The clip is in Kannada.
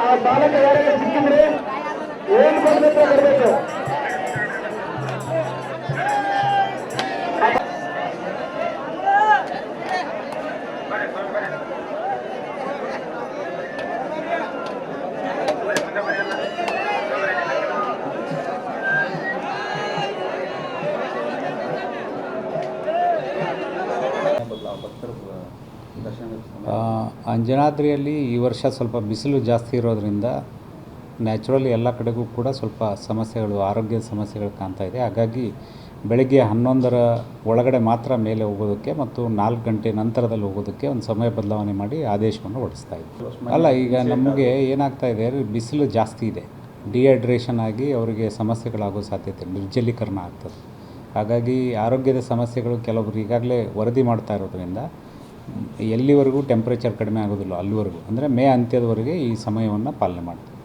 ಆ ಬಾಲಕ ಯಾರಿಗೆ ಸಿಕ್ಕಿದ್ರೆ ಏನು ಮಾಡಬೇಕು ಬರಬೇಕು. ಅಂಜನಾದ್ರಿಯಲ್ಲಿ ಈ ವರ್ಷ ಸ್ವಲ್ಪ ಬಿಸಿಲು ಜಾಸ್ತಿ ಇರೋದರಿಂದ ನ್ಯಾಚುರಲಿ ಎಲ್ಲ ಕಡೆಗೂ ಕೂಡ ಸ್ವಲ್ಪ ಸಮಸ್ಯೆಗಳು, ಆರೋಗ್ಯದ ಸಮಸ್ಯೆಗಳು ಕಾಣ್ತಾ ಇದೆ. ಹಾಗಾಗಿ ಬೆಳಗ್ಗೆ 11ರ ಒಳಗಡೆ ಮಾತ್ರ ಮೇಲೆ ಹೋಗೋದಕ್ಕೆ ಮತ್ತು 4 ಗಂಟೆ ನಂತರದಲ್ಲಿ ಹೋಗೋದಕ್ಕೆ ಒಂದು ಸಮಯ ಬದಲಾವಣೆ ಮಾಡಿ ಆದೇಶವನ್ನು ಹೊರಡಿಸ್ತಾ ಇದ್ದೀವಿ. ಅಲ್ಲ, ಈಗ ನಮಗೆ ಏನಾಗ್ತಾ ಇದೆ, ಬಿಸಿಲು ಜಾಸ್ತಿ ಇದೆ, ಡಿಹೈಡ್ರೇಷನ್ ಆಗಿ ಅವರಿಗೆ ಸಮಸ್ಯೆಗಳಾಗೋ ಸಾಧ್ಯತೆ, ನಿರ್ಜಲೀಕರಣ ಆಗ್ತದೆ. ಹಾಗಾಗಿ ಆರೋಗ್ಯದ ಸಮಸ್ಯೆಗಳು ಕೆಲವರು ಈಗಾಗಲೇ ವರದಿ ಮಾಡ್ತಾ ಇರೋದ್ರಿಂದ ಎಲ್ಲಿವರೆಗೂ ಟೆಂಪ್ರೇಚರ್ ಕಡಿಮೆ ಆಗೋದಿಲ್ಲ ಅಲ್ಲಿವರೆಗೂ, ಅಂದರೆ ಮೇ ಅಂತ್ಯದವರೆಗೆ ಈ ಸಮಯವನ್ನು ಪಾಲನೆ ಮಾಡ್ತೀವಿ.